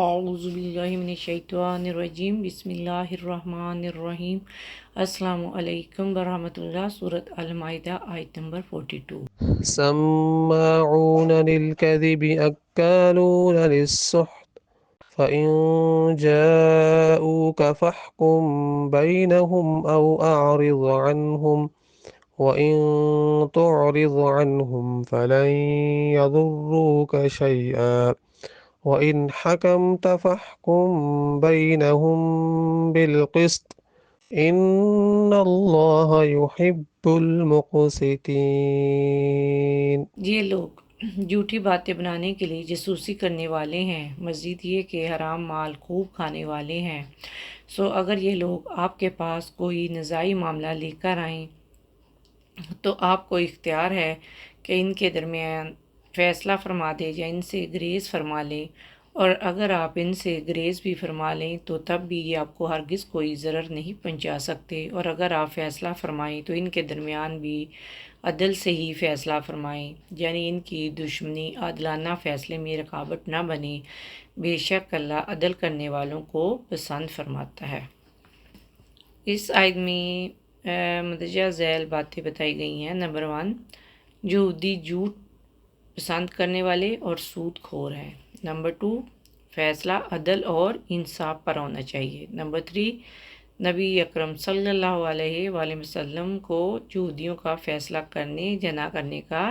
اعوذ باللہ من الشیطان الرجیم بسم اللہ الرحمن الرحیم۔ السلام علیکم ورحمۃ اللہ۔ سورۃ المائدہ آیت نمبر 42۔ سماعون للكذب أكالون للسحت فإن جاءوك فاحكم بينهم أو أعرض عنهم وإن تعرض عنهم فلن يضروك شيئا وإن حكمت فاحكم بينهم بالقسط إن الله يحب المقسطين۔ یہ لوگ جھوٹی باتیں بنانے کے لیے جاسوسی کرنے والے ہیں، مزید یہ کہ حرام مال خوب کھانے والے ہیں۔ سو اگر یہ لوگ آپ کے پاس کوئی نزاعی معاملہ لے کر آئیں تو آپ کو اختیار ہے کہ ان کے درمیان فیصلہ فرما دے یا ان سے گریز فرما لیں، اور اگر آپ ان سے گریز بھی فرما لیں تو تب بھی یہ آپ کو ہرگز کوئی ضرر نہیں پہنچا سکتے، اور اگر آپ فیصلہ فرمائیں تو ان کے درمیان بھی عدل سے ہی فیصلہ فرمائیں، یعنی ان کی دشمنی عادلانہ فیصلے میں رکاوٹ نہ بنے۔ بے شک اللہ عدل کرنے والوں کو پسند فرماتا ہے۔ اس آیت میں مندرجہ ذیل باتیں بتائی گئی ہیں۔ نمبر 1، یہودی جھوٹ پسند کرنے والے اور سود خور ہیں۔ نمبر 2، فیصلہ عدل اور انصاف پر ہونا چاہیے۔ نمبر 3، نبی اکرم صلی اللہ علیہ وآلہ وسلم کو یہودیوں کا فیصلہ کرنے یا نہ کرنے کا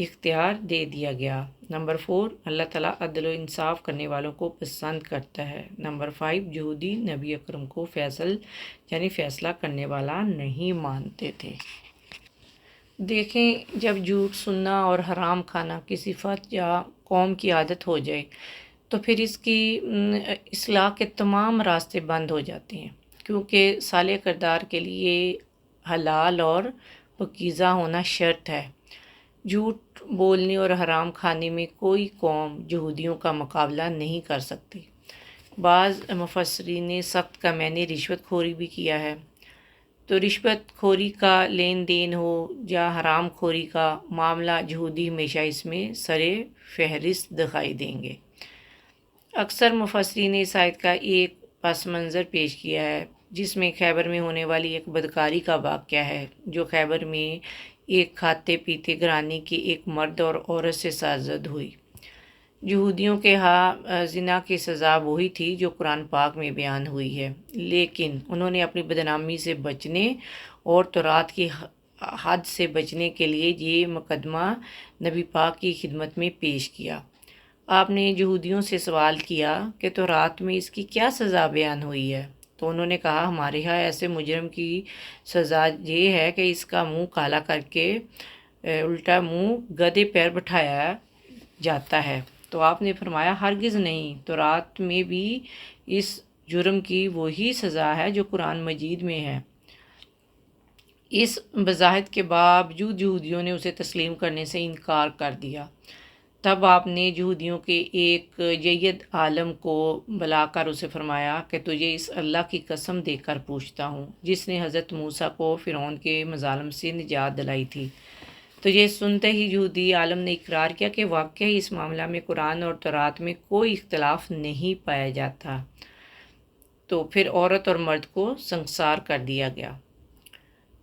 اختیار دے دیا گیا۔ نمبر 4، اللہ تعالیٰ عدل و انصاف کرنے والوں کو پسند کرتا ہے۔ نمبر 5، یہودی نبی اکرم کو فیصلہ کرنے والا نہیں مانتے تھے۔ دیکھیں، جب جھوٹ سننا اور حرام کھانا کسی فرد یا قوم کی عادت ہو جائے تو پھر اس کی اصلاح کے تمام راستے بند ہو جاتے ہیں، کیونکہ صالح کردار کے لیے حلال اور پاکیزہ ہونا شرط ہے۔ جھوٹ بولنے اور حرام کھانے میں کوئی قوم یہودیوں کا مقابلہ نہیں کر سکتی۔ بعض مفسرین نے سخت کا معنی رشوت خوری بھی کیا ہے، تو رشوت خوری کا لین دین ہو یا حرام خوری کا معاملہ، یہودی ہمیشہ اس میں سر فہرست دکھائی دیں گے۔ اکثر مفسرین نے اس آیت کا ایک پس منظر پیش کیا ہے، جس میں خیبر میں ہونے والی ایک بدکاری کا واقعہ ہے، جو خیبر میں ایک کھاتے پیتے گھرانے کے ایک مرد اور عورت سے سرزد ہوئی۔ یہودیوں کے ہاں زنا کی سزا وہی تھی جو قرآن پاک میں بیان ہوئی ہے، لیکن انہوں نے اپنی بدنامی سے بچنے اور تورات کی حد سے بچنے کے لیے یہ مقدمہ نبی پاک کی خدمت میں پیش کیا۔ آپ نے یہودیوں سے سوال کیا کہ تورات میں اس کی کیا سزا بیان ہوئی ہے؟ تو انہوں نے کہا، ہمارے ہاں ایسے مجرم کی سزا یہ ہے کہ اس کا منہ کالا کر کے الٹا منہ گدھے پیر بٹھایا جاتا ہے۔ تو آپ نے فرمایا، ہرگز نہیں، تورات میں بھی اس جرم کی وہی سزا ہے جو قرآن مجید میں ہے۔ اس وضاحت کے باوجود یہودیوں نے اسے تسلیم کرنے سے انکار کر دیا۔ تب آپ نے یہودیوں کے ایک جید عالم کو بلا کر اسے فرمایا کہ تجھے اس اللہ کی قسم دے کر پوچھتا ہوں جس نے حضرت موسیٰ کو فرعون کے مظالم سے نجات دلائی تھی۔ تو یہ سنتے ہی یہودی عالم نے اقرار کیا کہ واقعی اس معاملہ میں قرآن اور تورات میں کوئی اختلاف نہیں پایا جاتا۔ تو پھر عورت اور مرد کو سنگسار کر دیا گیا۔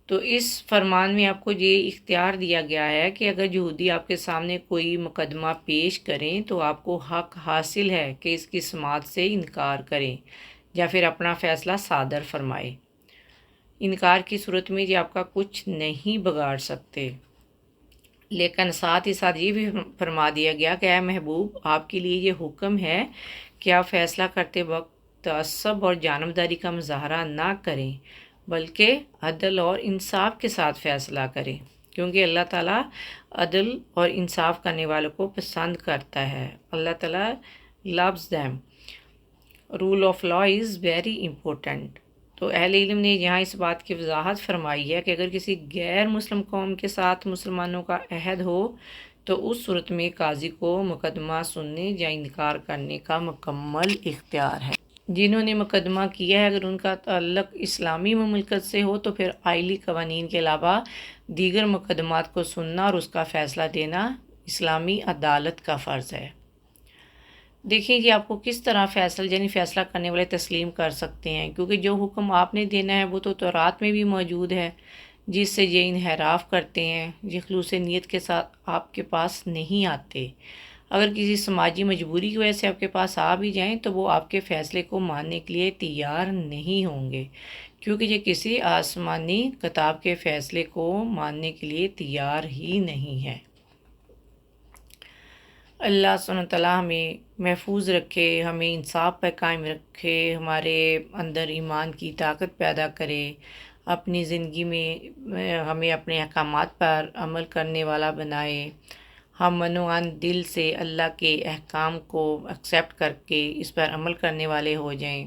تو اس فرمان میں آپ کو یہ اختیار دیا گیا ہے کہ اگر یہودی آپ کے سامنے کوئی مقدمہ پیش کریں تو آپ کو حق حاصل ہے کہ اس کی سماعت سے انکار کریں یا پھر اپنا فیصلہ صادر فرمائے۔ انکار کی صورت میں یہ آپ کا کچھ نہیں بگاڑ سکتے، لیکن ساتھ ہی ساتھ یہ بھی فرما دیا گیا کہ اے محبوب، آپ کے لیے یہ حکم ہے کہ آپ فیصلہ کرتے وقت تعصب اور جانبداری کا مظاہرہ نہ کریں، بلکہ عدل اور انصاف کے ساتھ فیصلہ کریں، کیونکہ اللہ تعالیٰ عدل اور انصاف کرنے والوں کو پسند کرتا ہے۔ اللہ تعالیٰ loves them۔ Rule of law is very important. تو اہل علم نے یہاں اس بات کی وضاحت فرمائی ہے کہ اگر کسی غیر مسلم قوم کے ساتھ مسلمانوں کا عہد ہو تو اس صورت میں قاضی کو مقدمہ سننے یا انکار کرنے کا مکمل اختیار ہے۔ جنہوں نے مقدمہ کیا ہے، اگر ان کا تعلق اسلامی مملکت سے ہو تو پھر آئلی قوانین کے علاوہ دیگر مقدمات کو سننا اور اس کا فیصلہ دینا اسلامی عدالت کا فرض ہے۔ دیکھیں جی آپ کو کس طرح فیصلہ کرنے والے تسلیم کر سکتے ہیں، کیونکہ جو حکم آپ نے دینا ہے وہ تو تورات میں بھی موجود ہے، جس سے یہ انحراف کرتے ہیں، یہ خلوص نیت کے ساتھ آپ کے پاس نہیں آتے۔ اگر کسی سماجی مجبوری کی وجہ سے آپ کے پاس آ بھی جائیں تو وہ آپ کے فیصلے کو ماننے کے لیے تیار نہیں ہوں گے، کیونکہ یہ کسی آسمانی کتاب کے فیصلے کو ماننے کے لیے تیار ہی نہیں ہے۔ اللہ سبحانہ وتعالیٰ ہمیں محفوظ رکھے، ہمیں انصاف پر قائم رکھے، ہمارے اندر ایمان کی طاقت پیدا کرے، اپنی زندگی میں ہمیں اپنے احکامات پر عمل کرنے والا بنائے، ہم منوعن دل سے اللہ کے احکام کو ایکسیپٹ کر کے اس پر عمل کرنے والے ہو جائیں۔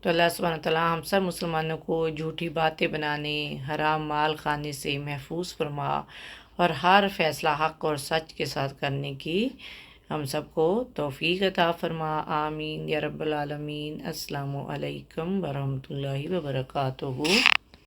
تو اللہ سبحانہ وتعالیٰ ہم سب مسلمانوں کو جھوٹی باتیں بنانے، حرام مال کھانے سے محفوظ فرما، اور ہر فیصلہ حق اور سچ کے ساتھ کرنے کی ہم سب کو توفیق عطا فرما۔ آمین یا رب العالمین۔ السلام علیکم ورحمۃ اللہ وبرکاتہ۔